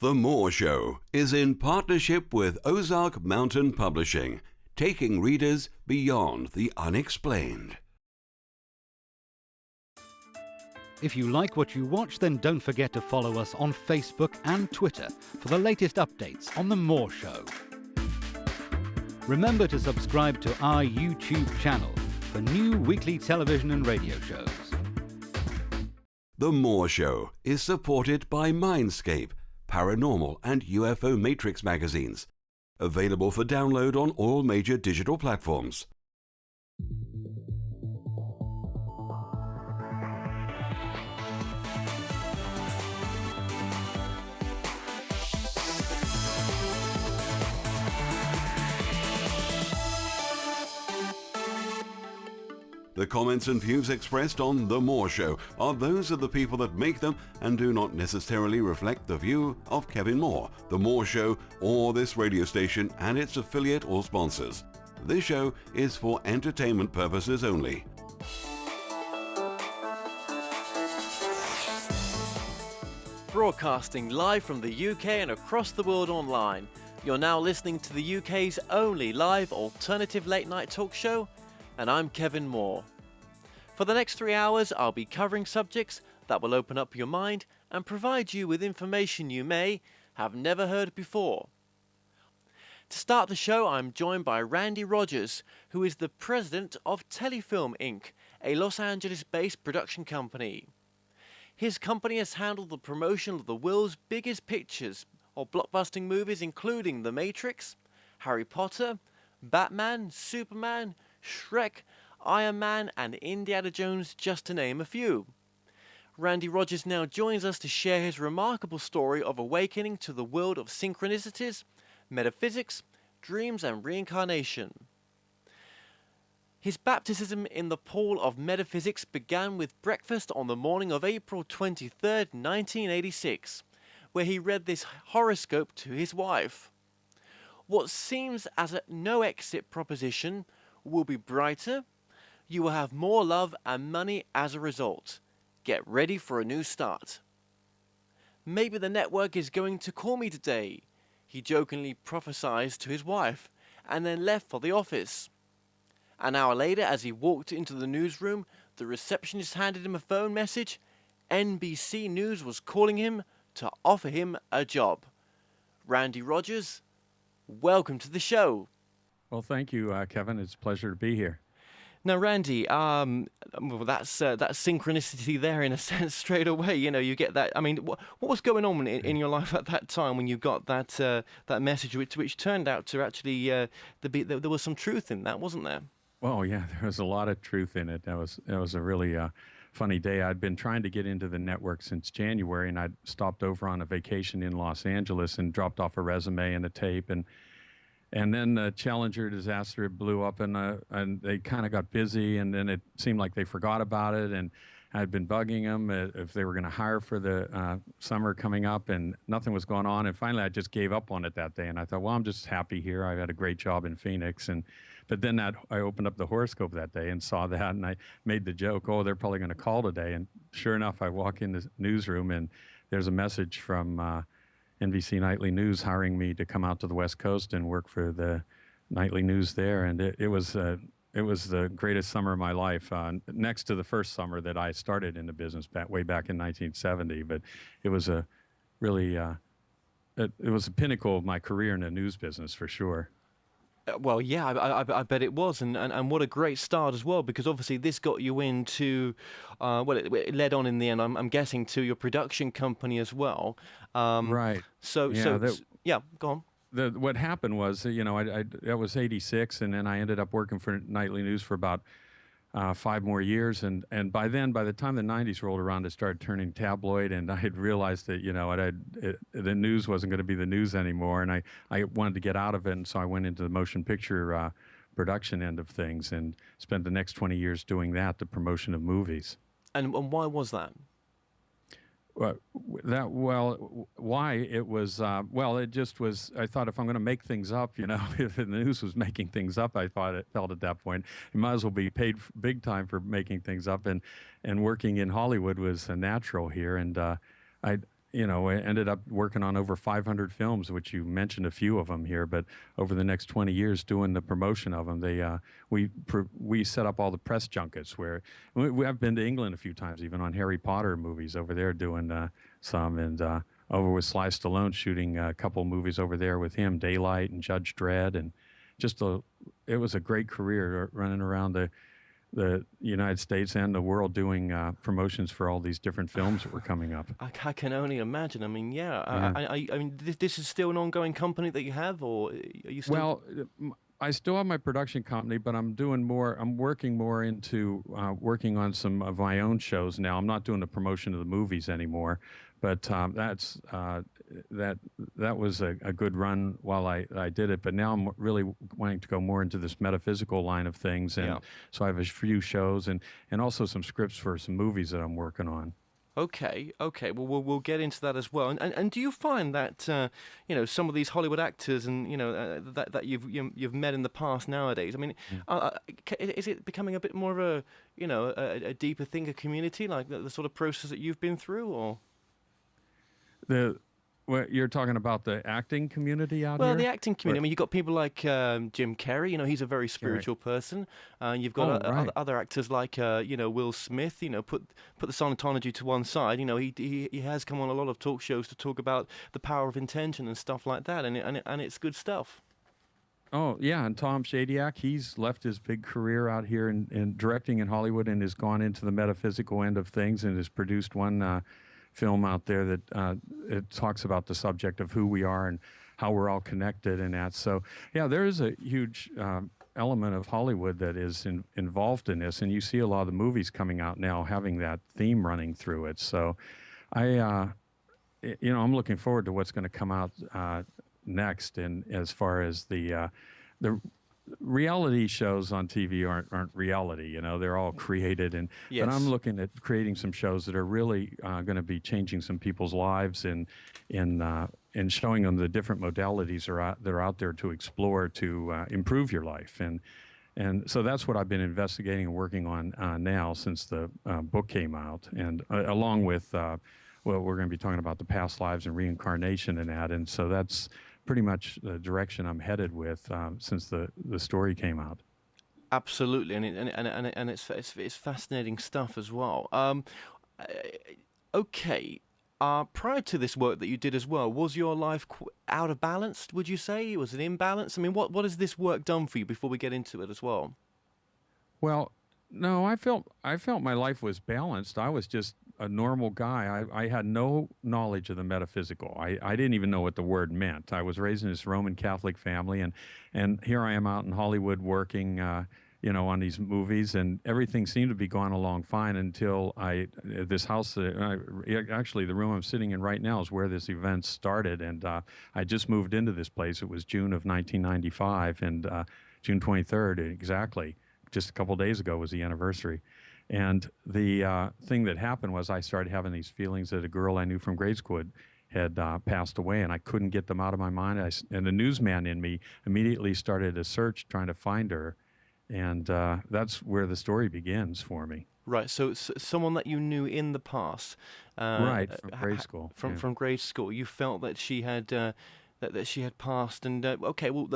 The More Show is in partnership with Ozark Mountain Publishing, taking readers beyond the unexplained. If you like what you watch, then don't forget to follow us on Facebook and Twitter for the latest updates on The More Show. Remember to subscribe to our YouTube channel for new weekly television and radio shows. The More Show is supported by Mindscape, Paranormal and UFO Matrix magazines, available for download on all major digital platforms. The comments and views expressed on The More Show are those of the people that make them and do not necessarily reflect the view of Kevin Moore, The More Show, or this radio station and its affiliate or sponsors. This show is for entertainment purposes only. Broadcasting live from the UK and across the world online. You're now listening to the UK's only live alternative late night talk show, and I'm Kevin Moore. For the next 3 hours, I'll be covering subjects that will open up your mind and provide you with information you may have never heard before. To start the show, I'm joined by Randy Rogers, who is the president of Telefilm Inc., a Los Angeles-based production company. His company has handled the promotion of the world's biggest pictures or blockbusting movies, including The Matrix, Harry Potter, Batman, Superman, Shrek, Iron Man and Indiana Jones, just to name a few. Randy Rogers now joins us to share his remarkable story of awakening to the world of synchronicities, metaphysics, dreams and reincarnation. His baptism in the pool of metaphysics began with breakfast on the morning of April 23rd, 1986, where he read this horoscope to his wife. What seems as a no-exit proposition will be brighter. You will have more love and money as a result. Get ready for a new start. Maybe the network is going to call me today, he jokingly prophesied to his wife, and then left for the office. An hour later, as he walked into the newsroom, the receptionist handed him a phone message. NBC News was calling him to offer him a job. Randy Rogers, welcome to the show. Well, thank you, Kevin. It's a pleasure to be here. Now, Randy, well, that's synchronicity there in a sense straight away. You know, you get that. I mean, what was going on in your life at that time when you got that message, which turned out to actually there was some truth in that, wasn't there? Well, yeah, there was a lot of truth in it. That was a really funny day. I'd been trying to get into the network since January, and I'd stopped over on a vacation in Los Angeles and dropped off a resume and a tape, and then the Challenger disaster blew up, and they kind of got busy, and then it seemed like they forgot about it, and I'd been bugging them if they were going to hire for the summer coming up, and nothing was going on, and finally I just gave up on it that day, and I thought, well, I'm just happy here. I had a great job in Phoenix, but then I opened up the horoscope that day and saw that, and I made the joke, oh, they're probably going to call today, and sure enough, I walk in the newsroom, and there's a message from NBC Nightly News hiring me to come out to the West Coast and work for the nightly news there, and it was the greatest summer of my life, next to the first summer that I started in the business way back in 1970. But it was a really it was the pinnacle of my career in the news business for sure. Well, yeah, I bet it was, and what a great start as well, because obviously this got you into, well, it led on in the end, I'm guessing, to your production company as well. Right. Yeah, go on. What happened was, you know, I was 86, and then I ended up working for Nightly News for about 5 more years, and by the time the 90s rolled around, it started turning tabloid, and I had realized that, you know, the news wasn't going to be the news anymore, and I wanted to get out of it, and so I went into the motion picture production end of things and spent the next 20 years doing that, the promotion of movies. And why was that? Why it was, it just was, I thought if I'm going to make things up, you know, if the news was making things up, I felt at that point, you might as well be paid big time for making things up, and working in Hollywood was natural here, and I ended up working on over 500 films, which you mentioned a few of them here. But over the next 20 years, doing the promotion of them, we set up all the press junkets where I've been to England a few times, even on Harry Potter movies over there doing some, and over with Sly Stallone shooting a couple movies over there with him, Daylight and Judge Dredd, and it was a great career running around the United States and the world doing promotions for all these different films that were coming up. I can only imagine. I mean, yeah. I mean, this is still an ongoing company that you have, or are you still? Well, I still have my production company, but I'm working more into working on some of my own shows now. I'm not doing the promotion of the movies anymore, but that was a good run while I did it. But now I'm really wanting to go more into this metaphysical line of things, and so I have a few shows and also some scripts for some movies that I'm working on. Okay. Well, we'll get into that as well. And do you find that some of these Hollywood actors and that you've met in the past nowadays? I mean, is it becoming a bit more of a deeper thing, a community, like the sort of process that you've been through, or? You're talking about the acting community out here? Well, the acting community. I mean, you've got people like Jim Carrey. He's a very spiritual person. You've got other actors like Will Smith. Put the Scientology to one side. He has come on a lot of talk shows to talk about the power of intention and stuff like that, and it's good stuff. Oh, yeah, and Tom Shadyac, he's left his big career out here in directing in Hollywood and has gone into the metaphysical end of things and has produced one film out there that it talks about the subject of who we are and how we're all connected and that. So, yeah, there is a huge element of Hollywood that is involved in this, and you see a lot of the movies coming out now having that theme running through it. So I'm looking forward to what's going to come out next, and as far as the reality shows on TV aren't reality, they're all created, but I'm looking at creating some shows that are really going to be changing some people's lives and showing them the different modalities that are out there to explore to improve your life, and so that's what I've been investigating and working on now since the book came out, and along with we're going to be talking about the past lives and reincarnation and that, and so that's pretty much the direction I'm headed with since the story came out. Absolutely, and it's fascinating stuff as well. Okay, prior to this work that you did as well, was your life out of balance? Would you say was it imbalance? I mean, what has this work done for you before we get into it as well? Well, no, I felt my life was balanced. I was just a normal guy. I had no knowledge of the metaphysical. I didn't even know what the word meant. I was raised in this Roman Catholic family, and here I am out in Hollywood working, on these movies, and everything seemed to be going along fine until this house, actually the room I'm sitting in right now is where this event started, and I just moved into this place. It was June of 1995, and June 23rd exactly. Just a couple days ago was the anniversary. And the thing that happened was I started having these feelings that a girl I knew from grade school had passed away, and I couldn't get them out of my mind. And the newsman in me immediately started a search trying to find her. And that's where the story begins for me. Right, so someone that you knew in the past. Right, from grade school. From grade school. You felt that she had... That she had passed, and okay, well,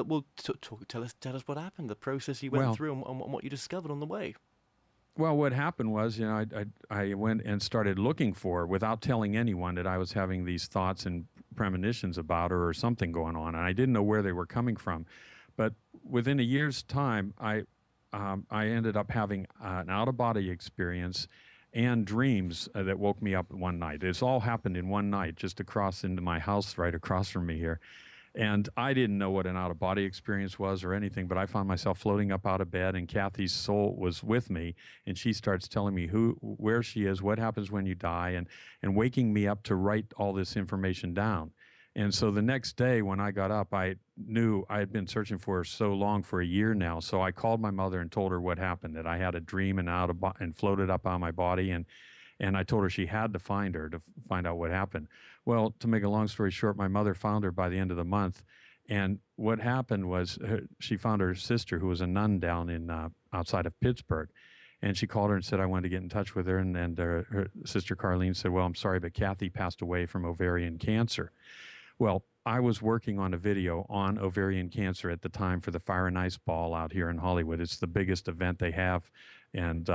tell us what happened, the process you went through, and what you discovered on the way. Well, what happened was, I went and started looking for her without telling anyone that I was having these thoughts and premonitions about her or something going on, and I didn't know where they were coming from. But within a year's time, I ended up having an out-of-body experience and dreams that woke me up one night. It's all happened in one night, just across into my house right across from me here. And I didn't know what an out-of-body experience was or anything, but I found myself floating up out of bed, and Kathy's soul was with me, and she starts telling me where she is, what happens when you die, and waking me up to write all this information down. And so the next day when I got up, I knew I had been searching for her so long, for a year now. So I called my mother and told her what happened, that I had a dream and floated up out of my body. And I told her she had to find her to find out what happened. Well, to make a long story short, my mother found her by the end of the month. And what happened was she found her sister, who was a nun down in outside of Pittsburgh. And she called her and said, I wanted to get in touch with her. And her sister Carlene said, well, I'm sorry, but Kathy passed away from ovarian cancer. Well, I was working on a video on ovarian cancer at the time for the Fire and Ice Ball out here in Hollywood. It's the biggest event they have, and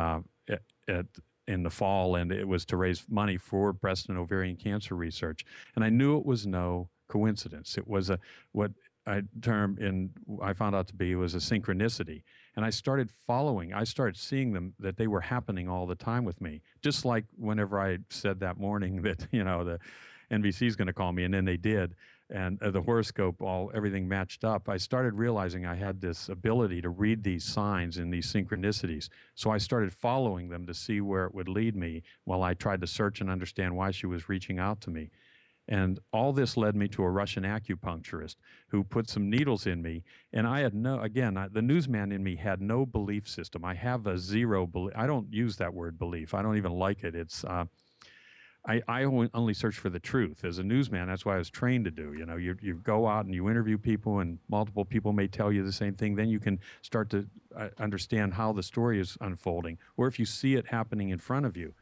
in the fall, and it was to raise money for breast and ovarian cancer research. And I knew it was no coincidence. It was what I found out to be was a synchronicity. And I started seeing them, that they were happening all the time with me. Just like whenever I said that morning that, the NBC is going to call me, and then they did. And the horoscope, everything matched up. I started realizing I had this ability to read these signs and these synchronicities. So I started following them to see where it would lead me while I tried to search and understand why she was reaching out to me. And all this led me to a Russian acupuncturist who put some needles in me. And I had the newsman in me had no belief system. I have a zero belief. I don't use that word belief. I don't even like it. It's, I only search for the truth. As a newsman, that's what I was trained to do. You go out and you interview people, and multiple people may tell you the same thing. Then you can start to understand how the story is unfolding, or if you see it happening in front of you.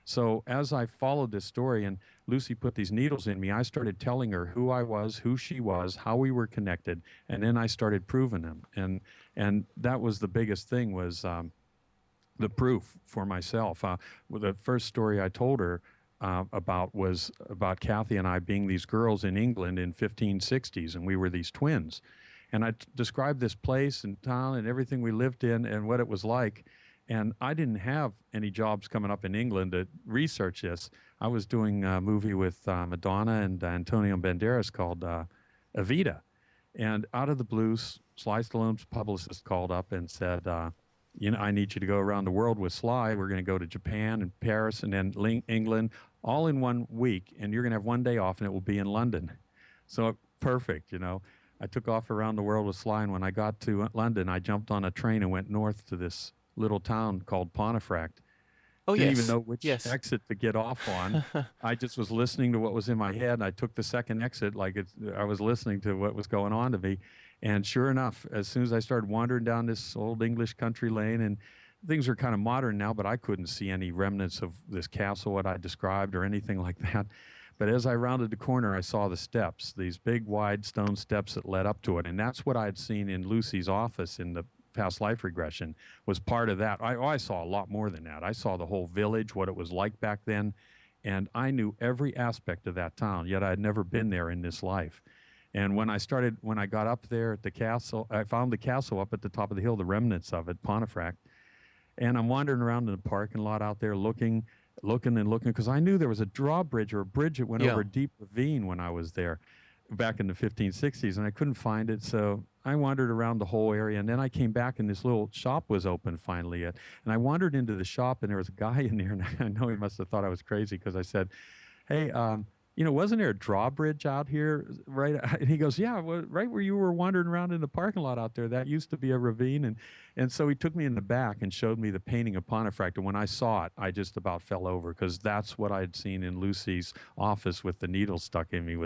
So as I followed this story and Lucy put these needles in me, I started telling her who I was, who she was, how we were connected, and then I started proving them. And that was the biggest thing, was the proof for myself. The first story I told her about was about Kathy and I being these girls in England in 1560s, and we were these twins. And I described this place and town and everything we lived in and what it was like. And I didn't have any jobs coming up in England to research this. I was doing a movie with Madonna and Antonio Banderas called Evita. And out of the blue, Sly Stallone's publicist called up and said, I need you to go around the world with Sly. We're going to go to Japan and Paris and then England all in 1 week. And you're going to have 1 day off, and it will be in London. So perfect, I took off around the world with Sly. And when I got to London, I jumped on a train and went north to this little town called Pontefract. Oh, Didn't yes. even know which exit to get off on. I just was listening to what was in my head, and I took the second exit I was listening to what was going on to me. And sure enough, as soon as I started wandering down this old English country lane, and things are kind of modern now, but I couldn't see any remnants of this castle, what I described, or anything like that. But as I rounded the corner, I saw the steps, these big, wide stone steps that led up to it. And that's what I had seen in Lucy's office in the past life regression, was part of that. I saw a lot more than that. I saw the whole village, what it was like back then, and I knew every aspect of that town, yet I had never been there in this life. And when I got up there at the castle, I found the castle up at the top of the hill, the remnants of it, Pontefract, and I'm wandering around in the parking lot out there looking, because I knew there was a drawbridge or a bridge that went over a deep ravine when I was there back in the 1560s, and I couldn't find it. So I wandered around the whole area, and then I came back, and this little shop was open finally. And I wandered into the shop, and there was a guy in there, and I know he must have thought I was crazy, because I said, hey, wasn't there a drawbridge out here, right? And he goes, yeah, well, right where you were wandering around in the parking lot out there, that used to be a ravine. And so he took me in the back and showed me the painting of Pontefract. And when I saw it, I just about fell over, because that's what I had seen in Lucy's office with the needle stuck in me.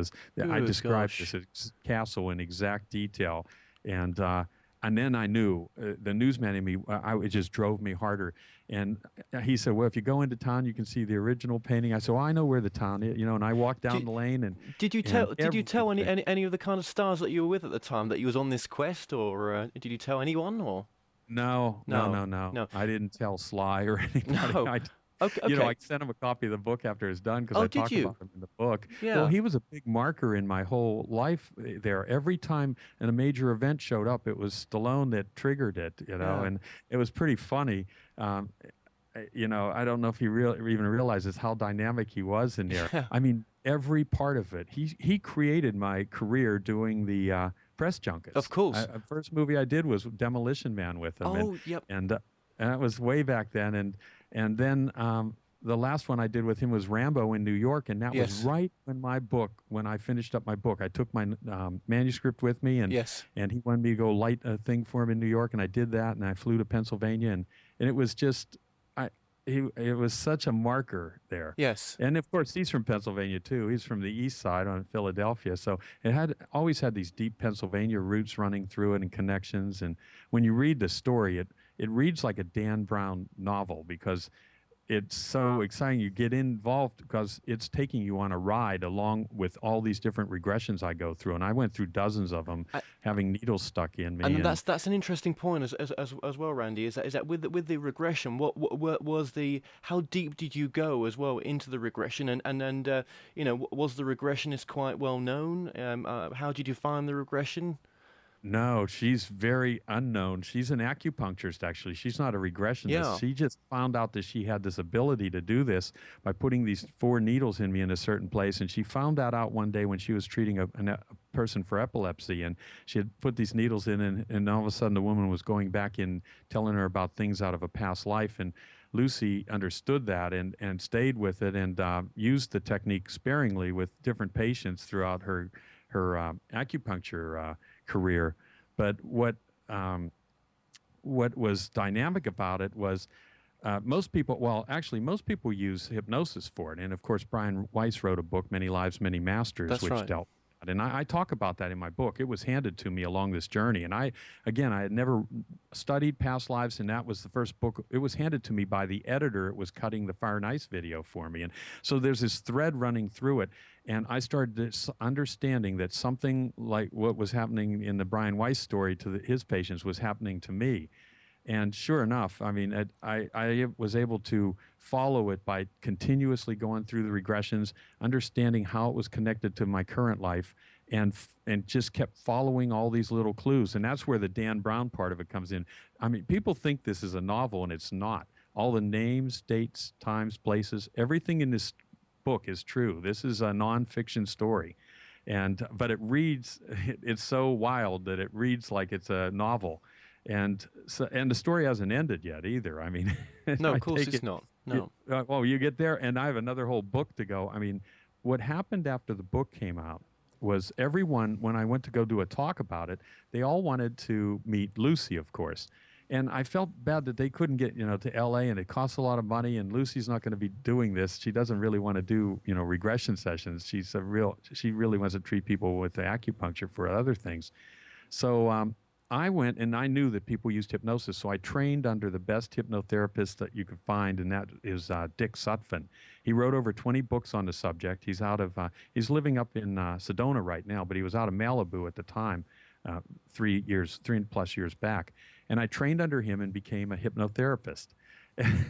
I described this castle in exact detail. And then I knew the newsman in me, it just drove me harder. And he said, well, if you go into town, you can see the original painting. I said, well, I know where the town is, and I walked down the lane. And did you tell any of the kind of stars that you were with at the time that you was on this quest, or did you tell anyone? Or No. I didn't tell Sly or anybody. No. Okay. I sent him a copy of the book after it's done, because I talked about him in the book. Yeah. Well, he was a big marker in my whole life there. Every time a major event showed up, it was Stallone that triggered it, and it was pretty funny. I don't know if he even realizes how dynamic he was in there. Yeah. I mean, every part of it. He created my career doing the press junkets. Of course. The first movie I did was Demolition Man with him. Oh, yep. And that was way back then. And then the last one I did with him was Rambo in New York, and that was right when I finished up my book. I took my manuscript with me, and he wanted me to go light a thing for him in New York, and I did that, and I flew to Pennsylvania, and it was just, it was such a marker there. Yes. And of course, he's from Pennsylvania too. He's from the east side on Philadelphia, so it always had these deep Pennsylvania roots running through it and connections. And when you read the story, it reads like a Dan Brown novel because it's so exciting. You get involved because it's taking you on a ride along with all these different regressions I go through, and I went through dozens of them, having needles stuck in me. And that's an interesting point as well, Randy. Is that with the regression? What was how deep did you go as well into the regression? And was the regressionist quite well known? How did you find the regression? No, she's very unknown. She's an acupuncturist, actually. She's not a regressionist. Yeah. She just found out that she had this ability to do this by putting these 4 needles in me in a certain place. And she found that out one day when she was treating a person for epilepsy. And she had put these needles in, and all of a sudden the woman was going back in, telling her about things out of a past life. And Lucy understood that and stayed with it and used the technique sparingly with different patients throughout her acupuncture career. But what was dynamic about it was most people use hypnosis for it. And of course, Brian Weiss wrote a book, Many Lives, Many Masters, That's which right. dealt with that. And I talk about that in my book. It was handed to me along this journey. And I had never studied past lives, and that was the first book. It was handed to me by the editor. It was cutting the Fire and Ice video for me. And so there's this thread running through it. And I started understanding that something like what was happening in the Brian Weiss story to his patients was happening to me. And sure enough, I mean, I was able to follow it by continuously going through the regressions, understanding how it was connected to my current life, and just kept following all these little clues. And that's where the Dan Brown part of it comes in. I mean, people think this is a novel, and it's not. All the names, dates, times, places, everything in this book is true. This is a nonfiction story. But it reads, it's so wild that it reads like it's a novel. And the story hasn't ended yet either. I mean, No, of course it's not. No. You get there, and I have another whole book to go. I mean, what happened after the book came out was everyone, when I went to go do a talk about it, they all wanted to meet Lucy, of course. And I felt bad that they couldn't get, to LA, and it costs a lot of money, and Lucy's not going to be doing this. She doesn't really want to do, regression sessions. She really wants to treat people with acupuncture for other things. So I went, and I knew that people used hypnosis, so I trained under the best hypnotherapist that you could find, and that is Dick Sutphin. He wrote over 20 books on the subject. He's he's living up in Sedona right now, but he was out of Malibu at the time, 3+ years back. And I trained under him and became a hypnotherapist.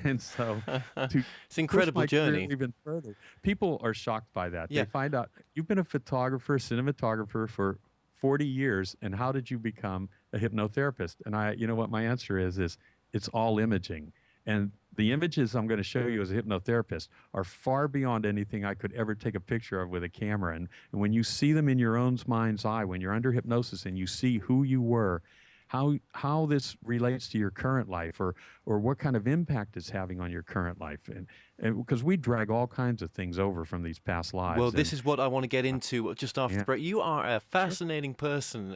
And so it's an incredible journey. Even further, people are shocked by that. Yeah. They find out you've been a photographer, cinematographer for 40 years, and how did you become a hypnotherapist? And you know what my answer is it's all imaging. And the images I'm going to show you as a hypnotherapist are far beyond anything I could ever take a picture of with a camera. And when you see them in your own mind's eye, when you're under hypnosis and you see who you were, how this relates to your current life, or what kind of impact it's having on your current life, and because we drag all kinds of things over from these past lives. Well, this is what I want to get into just after the break. You are a fascinating person,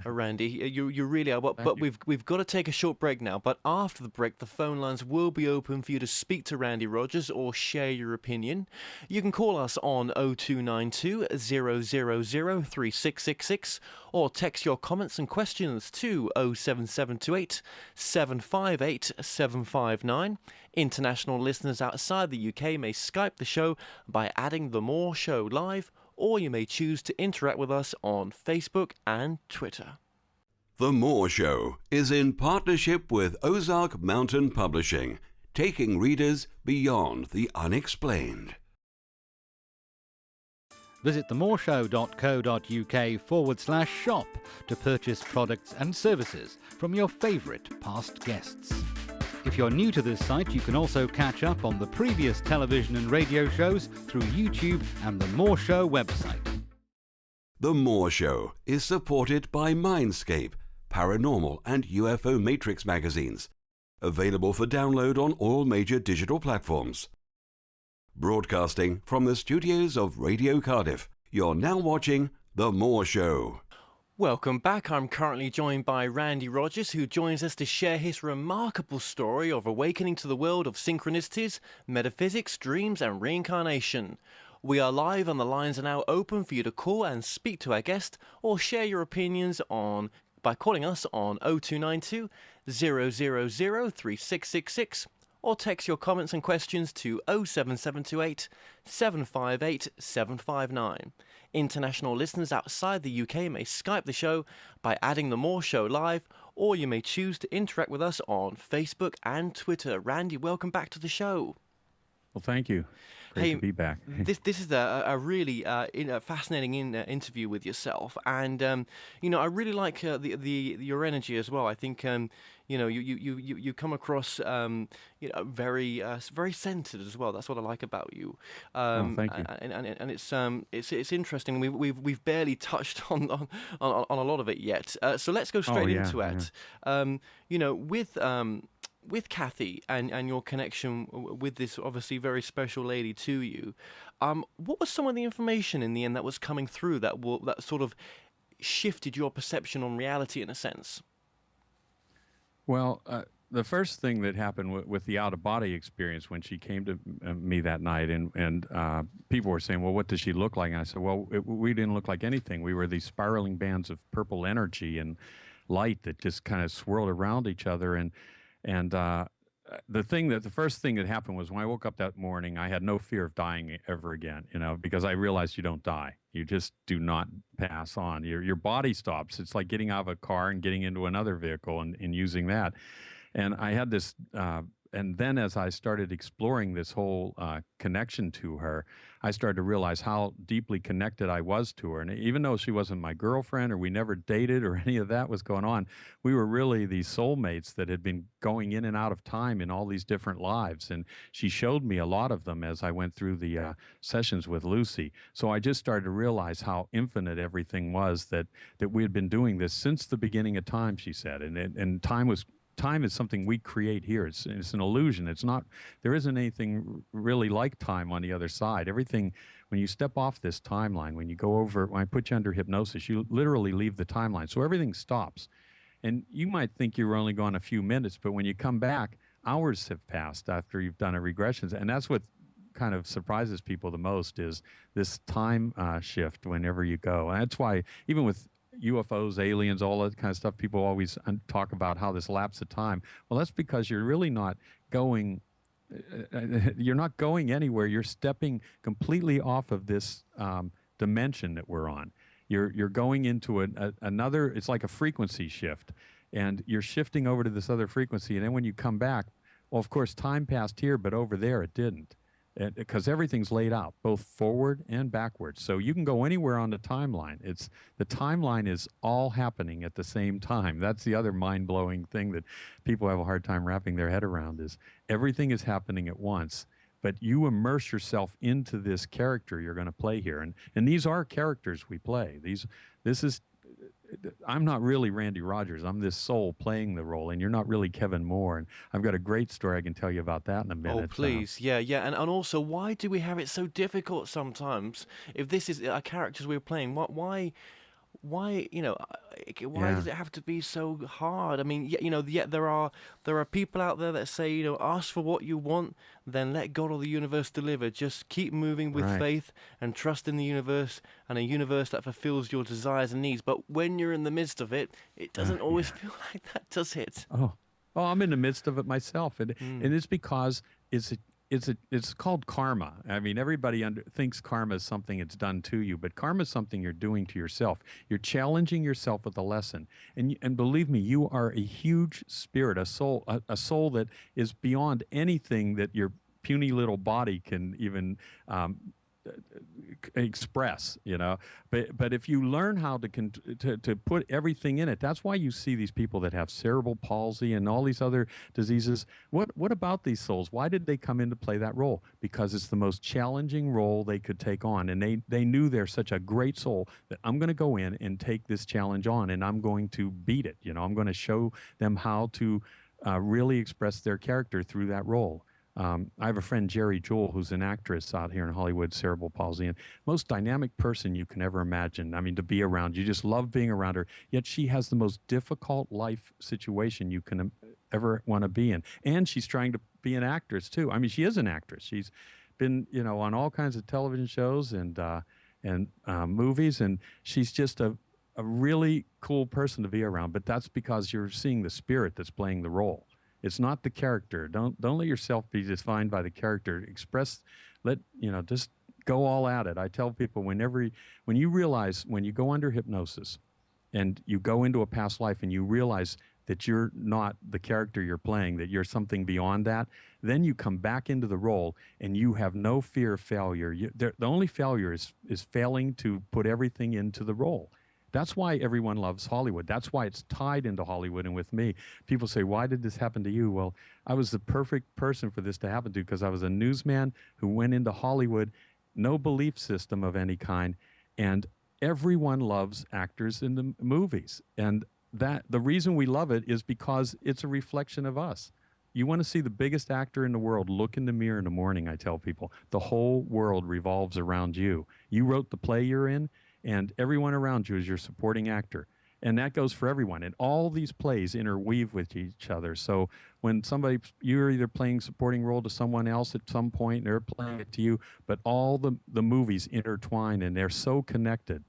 Randy. You really are. But we've got to take a short break now. But after the break, the phone lines will be open for you to speak to Randy Rogers or share your opinion. You can call us on 0292 000 3666 or text your comments and questions to 07728 758 759. International listeners outside the UK may Skype the show by adding The More Show Live, or you may choose to interact with us on Facebook and Twitter. The More Show is in partnership with Ozark Mountain Publishing, taking readers beyond the unexplained. Visit themoreshow.co.uk/shop to purchase products and services from your favourite past guests. If you're new to this site, you can also catch up on the previous television and radio shows through YouTube and the More Show website. The More Show is supported by Mindscape, Paranormal and UFO Matrix magazines, available for download on all major digital platforms. Broadcasting from the studios of Radio Cardiff, you're now watching The More Show. Welcome back. I'm currently joined by Randy Rogers, who joins us to share his remarkable story of awakening to the world of synchronicities, metaphysics, dreams and reincarnation. We are live and the lines are now open for you to call and speak to our guest or share your opinions by by calling us on 0292 000 3666 or text your comments and questions to 07728 758 759. International listeners outside the UK may Skype the show by adding The More Show Live, or you may choose to interact with us on Facebook and Twitter. Randy, welcome back to the show. Well, thank you. Great to be back. This is a really fascinating interview with yourself, and I really like your energy as well. I think you come across very very centered as well. That's what I like about you. Thank you. And it's interesting. We've barely touched on a lot of it yet. So let's go straight into it. With Kathy and your connection with this obviously very special lady to you, what was some of the information in the end that was coming through that sort of shifted your perception on reality in a sense? Well, the first thing that happened with the out-of-body experience when she came to me that night, and people were saying, well, what does she look like? And I said, well, we didn't look like anything. We were these spiraling bands of purple energy and light that just kind of swirled around each other. And the first thing that happened was when I woke up that morning, I had no fear of dying ever again, because I realized you don't die. You just do not pass on. Your body stops. It's like getting out of a car and getting into another vehicle and using that. And I had this, and then as I started exploring this whole connection to her, I started to realize how deeply connected I was to her. And even though she wasn't my girlfriend or we never dated or any of that was going on, we were really these soulmates that had been going in and out of time in all these different lives. And she showed me a lot of them as I went through the sessions with Lucy. So I just started to realize how infinite everything was, that we had been doing this since the beginning of time, she said. And time is something we create here. It's an illusion. It's not, there isn't anything really like time on the other side. Everything, when you step off this timeline, when I put you under hypnosis, you literally leave the timeline. So everything stops. And you might think you were only gone a few minutes, but when you come back, hours have passed after you've done a regression. And that's what kind of surprises people the most, is this time shift whenever you go. And that's why even with UFOs, aliens, all that kind of stuff, people always talk about how this lapse of time. Well, that's because you're really not going, you're not going anywhere. You're stepping completely off of this dimension that we're on. You're going into another, it's like a frequency shift, and you're shifting over to this other frequency. And then when you come back, well, of course, time passed here, but over there it didn't. Because everything's laid out, both forward and backwards. So you can go anywhere on the timeline. The timeline is all happening at the same time. That's the other mind-blowing thing that people have a hard time wrapping their head around, is everything is happening at once. But you immerse yourself into this character you're going to play here. And these are characters we play. I'm not really Randy Rogers. I'm this soul playing the role, and you're not really Kevin Moore. And I've got a great story I can tell you about that in a minute. Oh, please. Yeah. And also, why do we have it so difficult sometimes? If this is our characters we're playing, why does it have to be so hard? I mean, yet there are people out there that say, ask for what you want, then let God or the universe deliver. Just keep moving with faith and trust in the universe, and a universe that fulfills your desires and needs. But when you're in the midst of it, it doesn't always feel like that, does it? Oh, I'm in the midst of it myself, and it's because it's called karma. I mean, everybody thinks karma is something it's done to you, but karma is something you're doing to yourself. You're challenging yourself with a lesson, and believe me, you are a huge spirit, a soul that is beyond anything that your puny little body can even express, but if you learn how to put everything in it, that's why you see these people that have cerebral palsy and all these other diseases. What about these souls? Why did they come in to play that role? Because it's the most challenging role they could take on, and they knew they're such a great soul that I'm going to go in and take this challenge on, and I'm going to beat it. I'm going to show them how to really express their character through that role. I have a friend, Jerry Jewell, who's an actress out here in Hollywood, cerebral palsy, and most dynamic person you can ever imagine. I mean, to be around. You just love being around her, yet she has the most difficult life situation you can ever want to be in. And she's trying to be an actress, too. I mean, she is an actress. She's been, on all kinds of television shows and movies, and she's just a a really cool person to be around, but that's because you're seeing the spirit that's playing the role. It's not the character. Don't let yourself be defined by the character. Just go all at it. I tell people when you realize, when you go under hypnosis and you go into a past life and you realize that you're not the character you're playing, that you're something beyond that, then you come back into the role and you have no fear of failure. The only failure is failing to put everything into the role. That's why everyone loves Hollywood. That's why it's tied into Hollywood. And with me, people say, why did this happen to you? Well, I was the perfect person for this to happen to because I was a newsman who went into Hollywood, no belief system of any kind, and everyone loves actors in the movies. And that the reason we love it is because it's a reflection of us. You want to see the biggest actor in the world, look in the mirror in the morning, I tell people. The whole world revolves around you. You wrote the play you're in, and everyone around you is your supporting actor. And that goes for everyone. And all these plays interweave with each other. So when you're either playing supporting role to someone else at some point, they're playing it to you, but all the movies intertwine and they're so connected.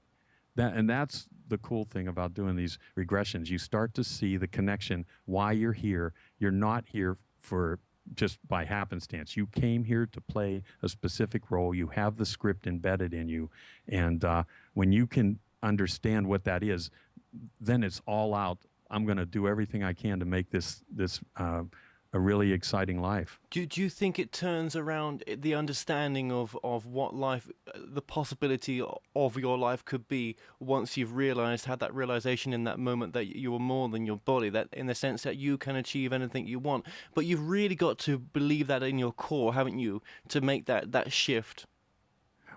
That's the cool thing about doing these regressions. You start to see the connection, why you're here. You're not here for just by happenstance. You came here to play a specific role. You have the script embedded in you. And when you can understand what that is, then it's all out. I'm going to do everything I can to make this a really exciting life. Do you think it turns around the understanding of what life, the possibility of your life could be once you've had that realization in that moment that you are more than your body, that in the sense that you can achieve anything you want, but you've really got to believe that in your core, haven't you, to make that shift?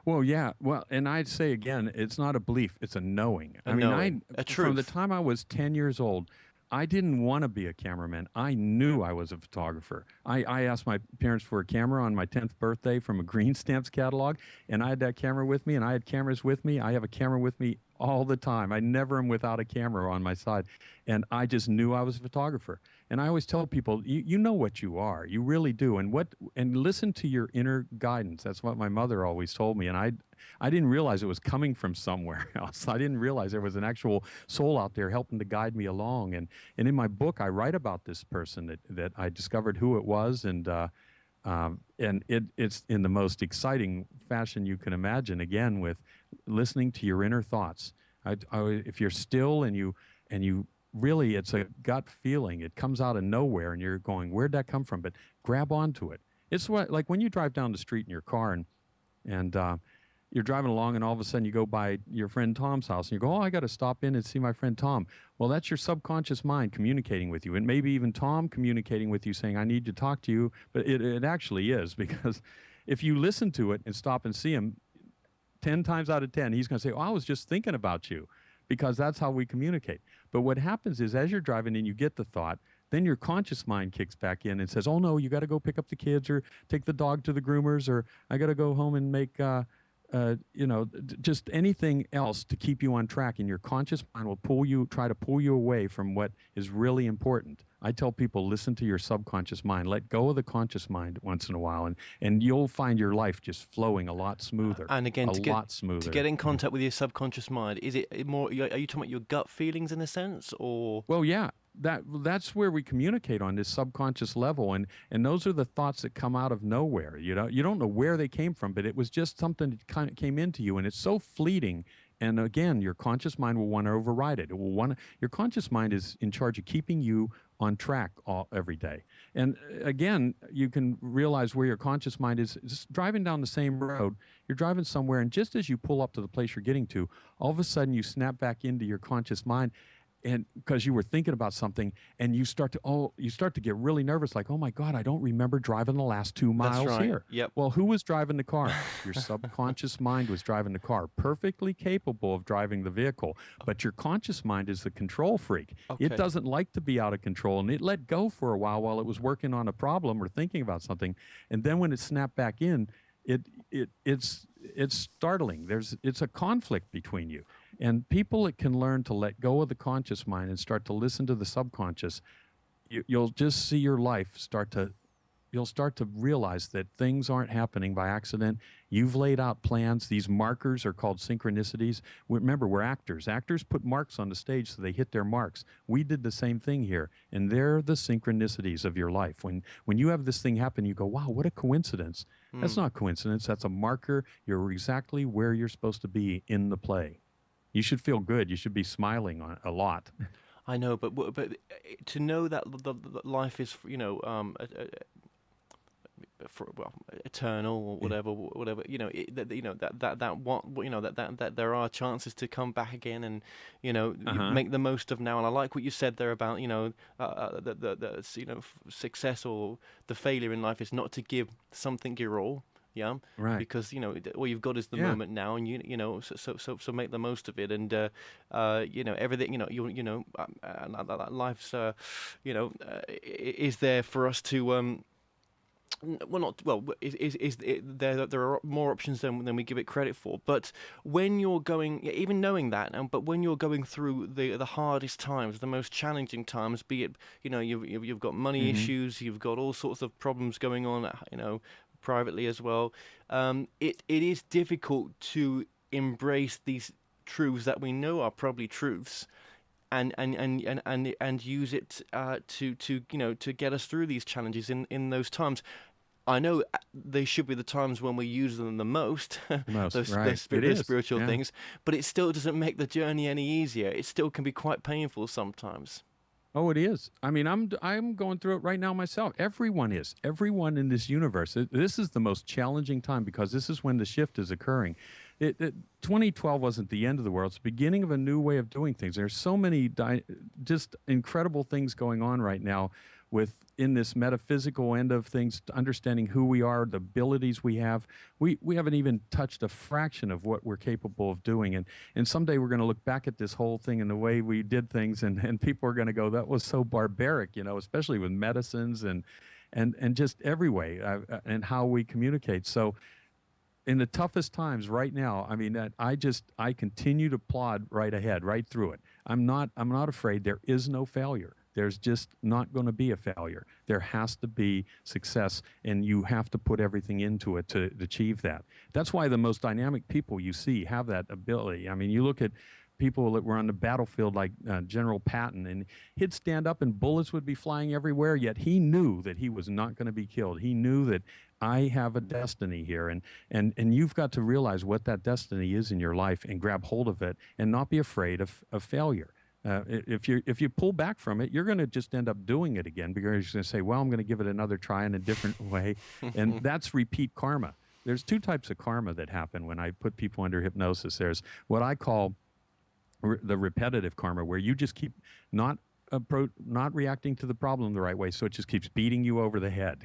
Well, yeah. Well, and I'd say again, it's not a belief, it's a knowing. A truth. From the time I was 10 years old, I didn't want to be a cameraman. I knew I was a photographer. I asked my parents for a camera on my 10th birthday from a Green Stamps catalog, and I had that camera with me, and I had cameras with me. I have a camera with me all the time. I never am without a camera on my side. And I just knew I was a photographer. And I always tell people, you know what you are. You really do. And listen to your inner guidance. That's what my mother always told me. And I didn't realize it was coming from somewhere else. I didn't realize there was an actual soul out there helping to guide me along. And in my book, I write about this person that I discovered who it was. And it's in the most exciting fashion you can imagine, again, with listening to your inner thoughts. If you're still and you really, it's a gut feeling. It comes out of nowhere, and you're going, where'd that come from? But grab onto it. It's like when you drive down the street in your car and you're driving along, and all of a sudden you go by your friend Tom's house, and you go, oh, I got to stop in and see my friend Tom. Well, that's your subconscious mind communicating with you. And maybe even Tom communicating with you, saying, I need to talk to you. But it actually is, because if you listen to it and stop and see him, 10 times out of 10, he's going to say, oh, I was just thinking about you, because that's how we communicate. But what happens is, as you're driving and you get the thought, then your conscious mind kicks back in and says, oh, no, you got to go pick up the kids, or take the dog to the groomers, or I got to go home and make, just anything else to keep you on track. And your conscious mind will try to pull you away from what is really important. I tell people, listen to your subconscious mind. Let go of the conscious mind once in a while, and you'll find your life just flowing a lot smoother. And again, smoother. To get in contact with your subconscious mind, is it more? Are you talking about your gut feelings in a sense, or? Well, yeah. That's where we communicate on this subconscious level, and those are the thoughts that come out of nowhere. You don't know where they came from, but it was just something that kind of came into you, and it's so fleeting. And again, your conscious mind will want to override it. Your conscious mind is in charge of keeping you on track every day. And again, you can realize where your conscious mind is just driving down the same road. You're driving somewhere, and just as you pull up to the place you're getting to, all of a sudden you snap back into your conscious mind, and because you were thinking about something, and you start to get really nervous, like, oh my God, I don't remember driving the last 2 miles here. Yep. Well, who was driving the car? Your subconscious mind was driving the car, perfectly capable of driving the vehicle. But your conscious mind is the control freak. Okay. It doesn't like to be out of control, and it let go for a while it was working on a problem or thinking about something. And then when it snapped back in, it's startling. It's a conflict between you. And people that can learn to let go of the conscious mind and start to listen to the subconscious, you'll just see your life start to you'll start to realize that things aren't happening by accident. You've laid out plans. These markers are called synchronicities. Remember, we're actors. Actors put marks on the stage so they hit their marks. We did the same thing here, and they're the synchronicities of your life. When you have this thing happen, you go, wow, what a coincidence. That's not coincidence. That's a marker. You're exactly where you're supposed to be in the play. You should feel good. You should be smiling a lot. I know, but to know that life is, eternal or whatever, that there are chances to come back again, and make the most of now. And I like what you said there about success or the failure in life is not to give something your all. Yeah, right. Because all you've got is the moment now, and so make the most of it, and everything life's is there for us to there are more options than we give it credit for. But when you're going, even knowing that, but when you're going through the hardest times, the most challenging times, be it you've got money issues, you've got all sorts of problems going on, privately as well, it is difficult to embrace these truths that we know are probably truths, and use it to get us through these challenges in those times. I know they should be the times when we use them the most, those spiritual things, but it still doesn't make the journey any easier. It still can be quite painful sometimes. Oh, it is. I mean, I'm going through it right now myself. Everyone is. Everyone in this universe. This is the most challenging time because this is when the shift is occurring. 2012 wasn't the end of the world. It's the beginning of a new way of doing things. There's so many just incredible things going on right now in this metaphysical end of things, understanding who we are, the abilities we have. We haven't even touched a fraction of what we're capable of doing. And someday we're going to look back at this whole thing and the way we did things, and people are going to go, that was so barbaric, especially with medicines and just every way and how we communicate. So in the toughest times right now, I mean, I continue to plod right ahead, right through it. I'm not afraid. There is no failure. There's just not going to be a failure. There has to be success, and you have to put everything into it to achieve that. That's why the most dynamic people you see have that ability. I mean, you look at people that were on the battlefield like General Patton, and he'd stand up and bullets would be flying everywhere, yet he knew that he was not going to be killed. He knew that I have a destiny here, and you've got to realize what that destiny is in your life and grab hold of it and not be afraid of failure. If you pull back from it, you're going to just end up doing it again because you're going to say, well, I'm going to give it another try in a different way. And that's repeat karma. There's two types of karma that happen when I put people under hypnosis. There's what I call the repetitive karma, where you just keep not reacting to the problem the right way, so it just keeps beating you over the head,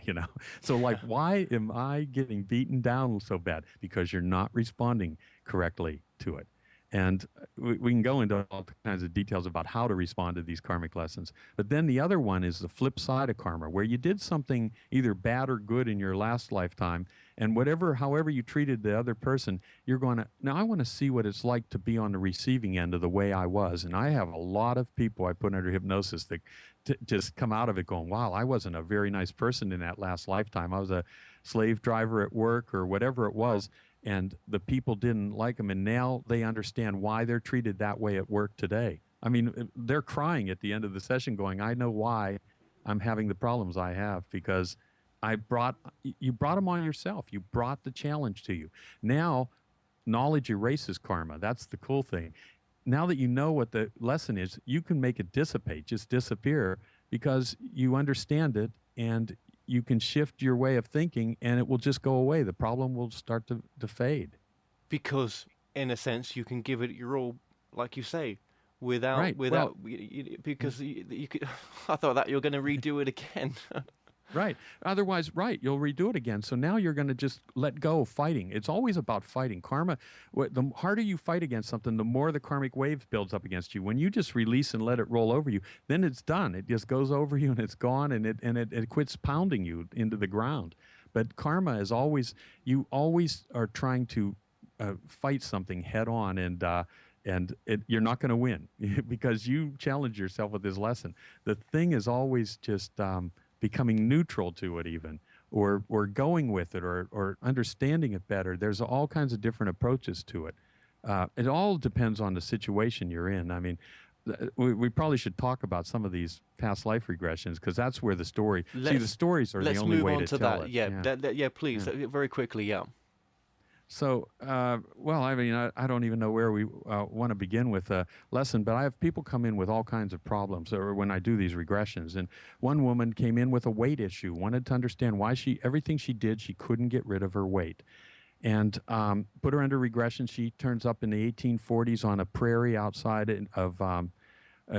So like, why am I getting beaten down so bad? Because you're not responding correctly to it. And we can go into all kinds of details about how to respond to these karmic lessons. But then the other one is the flip side of karma, where you did something either bad or good in your last lifetime, and however you treated the other person, you're going to, now I want to see what it's like to be on the receiving end of the way I was. And I have a lot of people I put under hypnosis that just come out of it going, wow, I wasn't a very nice person in that last lifetime. I was a slave driver at work or whatever it was. And the people didn't like them, and now they understand why they're treated that way at work today. I mean, they're crying at the end of the session going, I know why I'm having the problems I have, because you brought them on yourself. You brought the challenge to you. Now, knowledge erases karma. That's the cool thing. Now that you know what the lesson is, you can make it dissipate, just disappear, because you understand it, and you can shift your way of thinking and it will just go away. The problem will start to fade. Because, in a sense, you can give it your all, like you say, because you could, I thought that you were going to redo it again. Right. Otherwise, you'll redo it again. So now you're going to just let go of fighting. It's always about fighting. Karma, the harder you fight against something, the more the karmic wave builds up against you. When you just release and let it roll over you, then it's done. It just goes over you and it's gone, and it quits pounding you into the ground. But karma is always, you always are trying to fight something head on, and you're not going to win because you challenge yourself with this lesson. The thing is always just becoming neutral to it even, or going with it, or understanding it better. There's all kinds of different approaches to it. It all depends on the situation you're in. I mean, we probably should talk about some of these past life regressions, because that's where the story. See, the stories are the only way to tell it. Yeah, please, very quickly, yeah. So, well, I mean, I don't even know where we want to begin with a lesson, but I have people come in with all kinds of problems, or when I do these regressions. And one woman came in with a weight issue, wanted to understand why everything she did, she couldn't get rid of her weight. And put her under regression. She turns up in the 1840s on a prairie outside of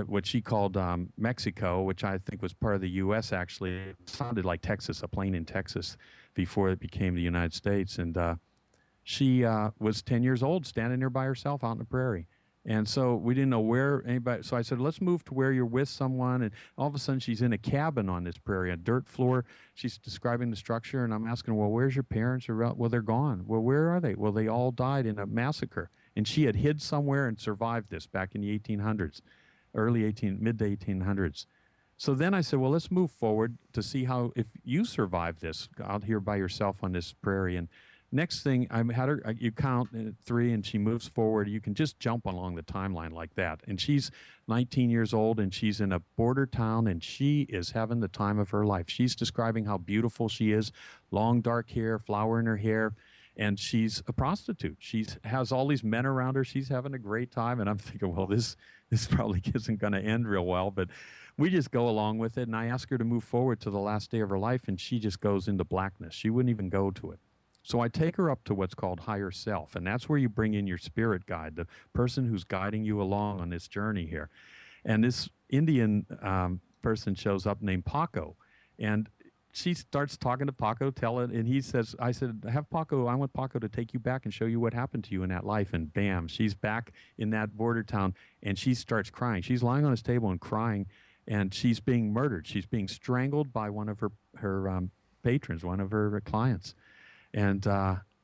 what she called Mexico, which I think was part of the U.S. actually. It sounded like Texas, a plane in Texas, before it became the United States. And she was 10 years old, standing there by herself out in the prairie. And so we didn't know where anybody. So I said, let's move to where you're with someone. And all of a sudden, she's in a cabin on this prairie, a dirt floor. She's describing the structure. And I'm asking her, well, where's your parents? Well, they're gone. Well, where are they? Well, they all died in a massacre. And she had hid somewhere and survived this back in the 1800s, mid to 1800s. So then I said, well, let's move forward to see how, if you survive this out here by yourself on this prairie. And next thing, I had her, you count 3 and she moves forward. You can just jump along the timeline like that. And she's 19 years old and she's in a border town and she is having the time of her life. She's describing how beautiful she is, long dark hair, flower in her hair. And she's a prostitute. She has all these men around her. She's having a great time. And I'm thinking, well, this probably isn't going to end real well. But we just go along with it. And I ask her to move forward to the last day of her life. And she just goes into blackness. She wouldn't even go to it. So I take her up to what's called higher self, and that's where you bring in your spirit guide, the person who's guiding you along on this journey here. And this Indian person shows up named Paco, and she starts talking to Paco, and he says, I said, I want Paco to take you back and show you what happened to you in that life. And bam, she's back in that border town, and she starts crying. She's lying on his table and crying, and she's being murdered. She's being strangled by one of her patrons, one of her clients. And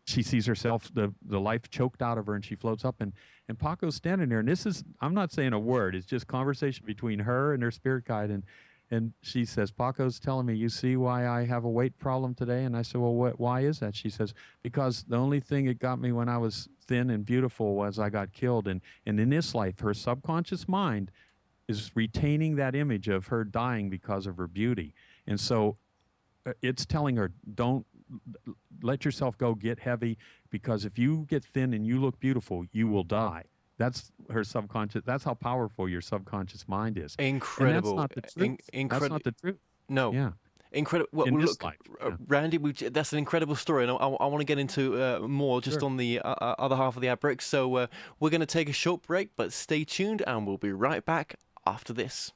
she sees herself, the life choked out of her, and she floats up. And Paco's standing there. And this is, I'm not saying a word. It's just conversation between her and her spirit guide. And she says, Paco's telling me, you see why I have a weight problem today? And I said, well, why is that? She says, because the only thing that got me when I was thin and beautiful was I got killed. And in this life, her subconscious mind is retaining that image of her dying because of her beauty. And so it's telling her, don't let yourself go, get heavy, because if you get thin and you look beautiful, you will die. That's her subconscious. That's how powerful your subconscious mind is. Incredible. And that's not the truth. That's not the truth. No. Yeah. Incredible. Well, in look, this life. Yeah. Randy, that's an incredible story, and I want to get into more just on the other half of the outbreak. So we're going to take a short break, but stay tuned, and we'll be right back after this.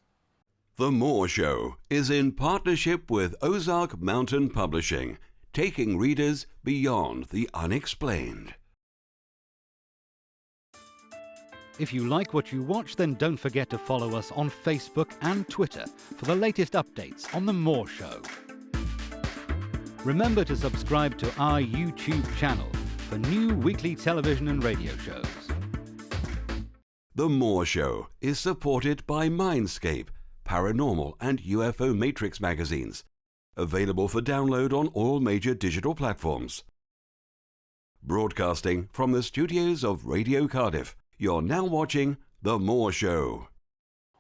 The Moore Show is in partnership with Ozark Mountain Publishing, taking readers beyond the unexplained. If you like what you watch, then don't forget to follow us on Facebook and Twitter for the latest updates on The Moore Show. Remember to subscribe to our YouTube channel for new weekly television and radio shows. The Moore Show is supported by Mindscape, Paranormal and UFO Matrix magazines, available for download on all major digital platforms. Broadcasting from the studios of Radio Cardiff, you're now watching The Moore Show.